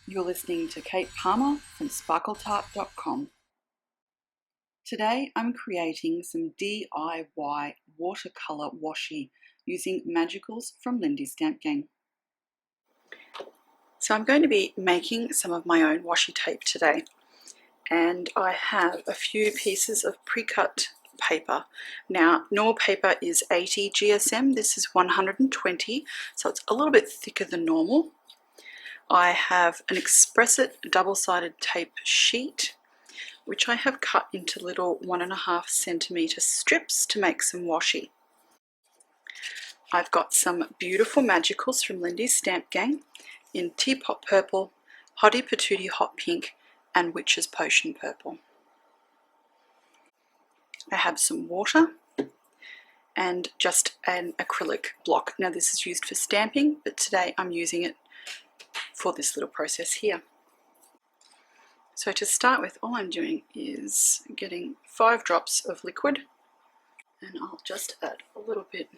You're listening to Kate Palmer from sparkletart.com. Today I'm creating some DIY watercolour washi using Magicals from Lindy Stamp Gang. So I'm going to be making some of my own washi tape today, and I have a few pieces of pre-cut paper. Now, normal paper is 80 GSM, this is 120, so it's a little bit thicker than normal. I have an Express-It double-sided tape sheet, which I have cut into little 1.5 centimetre strips to make some washi. I've got some beautiful Magicals from Lindy's Stamp Gang in Teapot Purple, Hottie Patootie Hot Pink, and Witch's Potion Purple. I have some water and just an acrylic block. Now this is used for stamping, but today I'm using it for this little process here. So to start with, all I'm doing is getting 5 drops of liquid, and I'll just add a little bit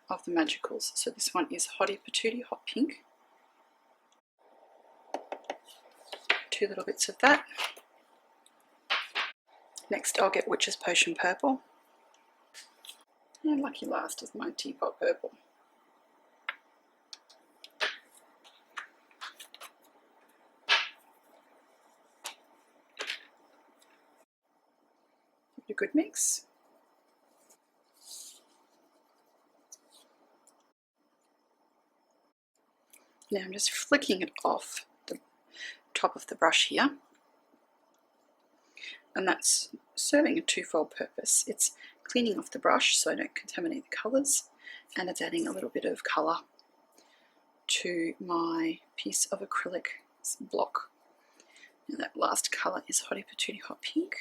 of the Magicals. So this one is Hottie Patootie Hot Pink. 2 little bits of that. Next I'll get Witch's Potion Purple. And lucky last is my Teapot Purple. A good mix. Now I'm just flicking it off the top of the brush here, and that's serving a twofold purpose. It's cleaning off the brush so I don't contaminate the colours, and it's adding a little bit of colour to my piece of acrylic block. Now that last colour is Hottie Patootie Hot Pink.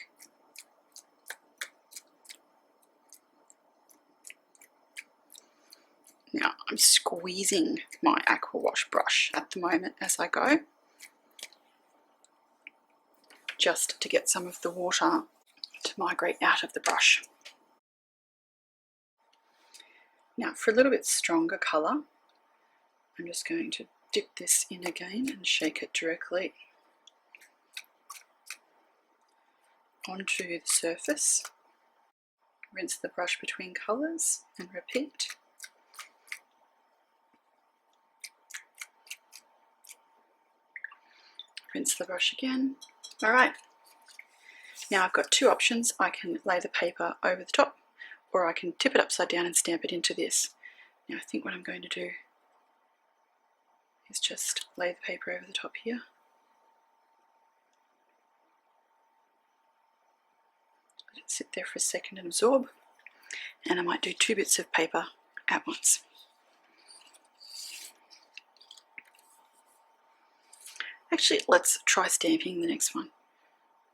Now I'm squeezing my aqua wash brush at the moment as I go, just to get some of the water to migrate out of the brush. Now for a little bit stronger colour, I'm just going to dip this in again and shake it directly onto the surface. Rinse the brush between colours and repeat. Rinse the brush again. Alright, now I've got 2 options. I can lay the paper over the top, or I can tip it upside down and stamp it into this. Now I think what I'm going to do is just lay the paper over the top here. Let it sit there for a second and absorb, and I might do 2 bits of paper at once. Actually, let's try stamping the next one.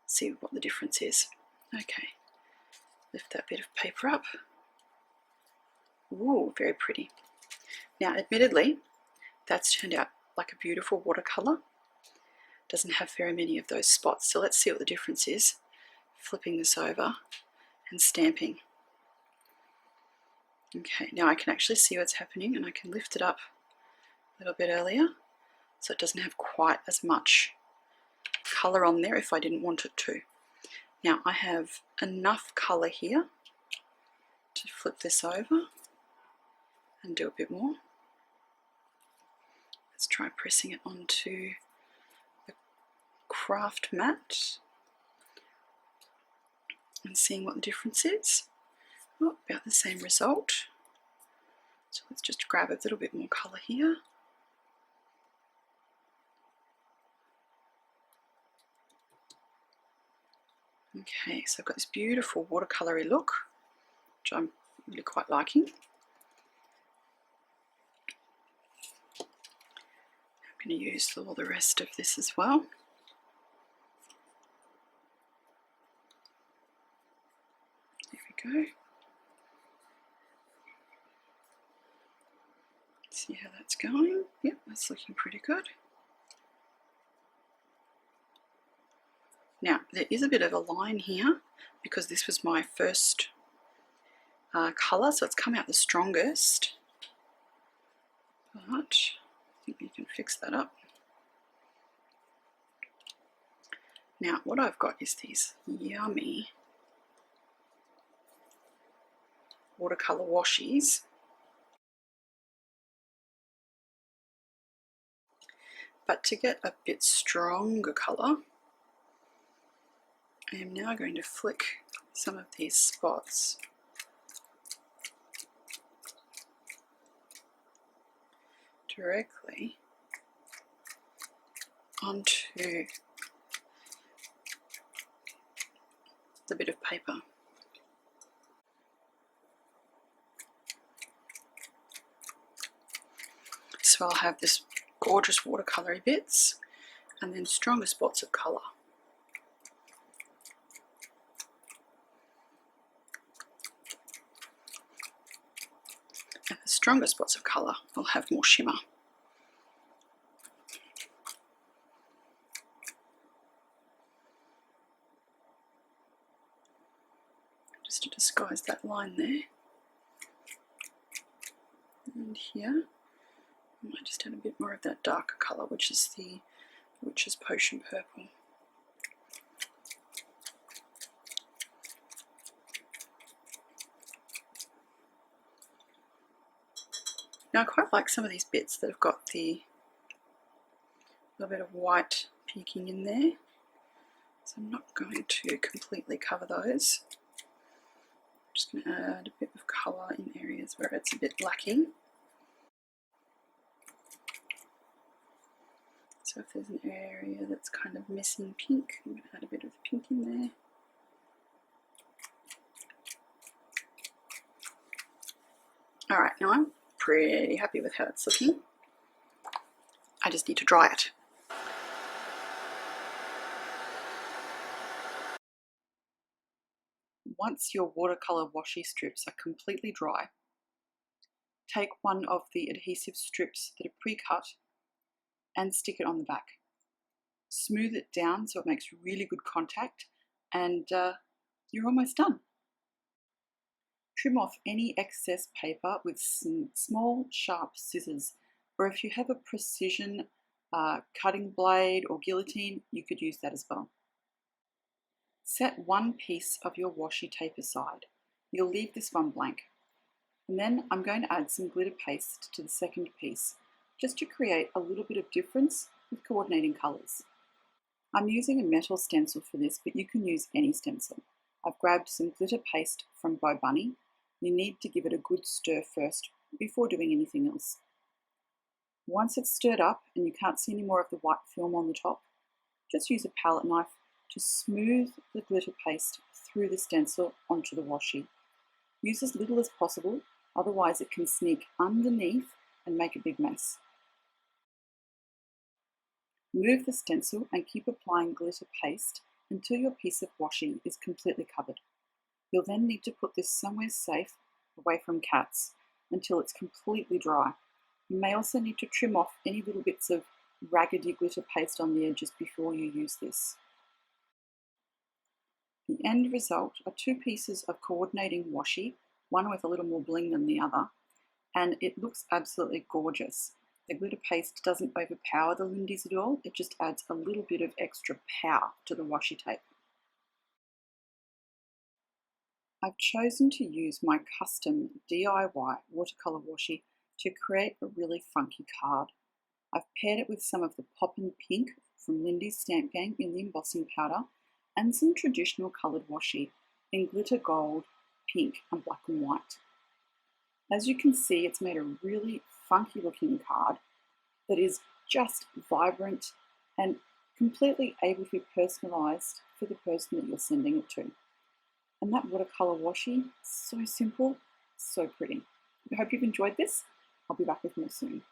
See what the difference is. Okay, lift that bit of paper up. Ooh, very pretty. Now, admittedly, that's turned out like a beautiful watercolour. Doesn't have very many of those spots, so let's see what the difference is. Flipping this over and stamping. Okay, now I can actually see what's happening, and I can lift it up a little bit earlier, so it doesn't have quite as much colour on there if I didn't want it to. Now I have enough colour here to flip this over and do a bit more. Let's try pressing it onto the craft mat and seeing what the difference is. Oh, about the same result. So let's just grab a little bit more colour here. Okay, so I've got this beautiful watercolour-y look, which I'm really quite liking. I'm going to use all the rest of this as well. There we go. See how that's going. Yep, that's looking pretty good. Now, there is a bit of a line here because this was my first colour, so it's come out the strongest. But I think we can fix that up. Now what I've got is these yummy watercolour washies. But to get a bit stronger colour, I am now going to flick some of these spots directly onto the bit of paper. So I'll have this gorgeous watercolory bits and then stronger spots of colour. And the stronger spots of colour will have more shimmer. Just to disguise that line there. And here, I might just add a bit more of that darker colour, which is Potion Purple. Now I quite like some of these bits that have got the little bit of white peeking in there, so I'm not going to completely cover those. I'm just going to add a bit of colour in areas where it's a bit lacking. So if there's an area that's kind of missing pink, I'm going to add a bit of pink in there. Alright, now I'm pretty happy with how it's looking. I just need to dry it. Once your watercolour washi strips are completely dry, take one of the adhesive strips that are pre-cut and stick it on the back. Smooth it down so it makes really good contact, and you're almost done. Trim off any excess paper with some small sharp scissors, or if you have a precision cutting blade or guillotine, you could use that as well. Set one piece of your washi tape aside. You'll leave this one blank. And then I'm going to add some glitter paste to the second piece, just to create a little bit of difference with coordinating colours. I'm using a metal stencil for this, but you can use any stencil. I've grabbed some glitter paste from Bo Bunny. You need to give it a good stir first before doing anything else. Once it's stirred up and you can't see any more of the white film on the top, just use a palette knife to smooth the glitter paste through the stencil onto the washi. Use as little as possible, otherwise it can sneak underneath and make a big mess. Move the stencil and keep applying glitter paste until your piece of washi is completely covered. You'll then need to put this somewhere safe, away from cats, until it's completely dry. You may also need to trim off any little bits of raggedy glitter paste on the edges before you use this. The end result are two pieces of coordinating washi, one with a little more bling than the other, and it looks absolutely gorgeous. The glitter paste doesn't overpower the Lindy's at all, it just adds a little bit of extra power to the washi tape. I've chosen to use my custom DIY watercolour washi to create a really funky card. I've paired it with some of the Poppin' Pink from Lindy's Stamp Gang in the embossing powder and some traditional coloured washi in glitter gold, pink and black and white. As you can see, it's made a really funky looking card that is just vibrant and completely able to be personalised for the person that you're sending it to. And that watercolour washi, so simple, so pretty. I hope you've enjoyed this. I'll be back with more soon.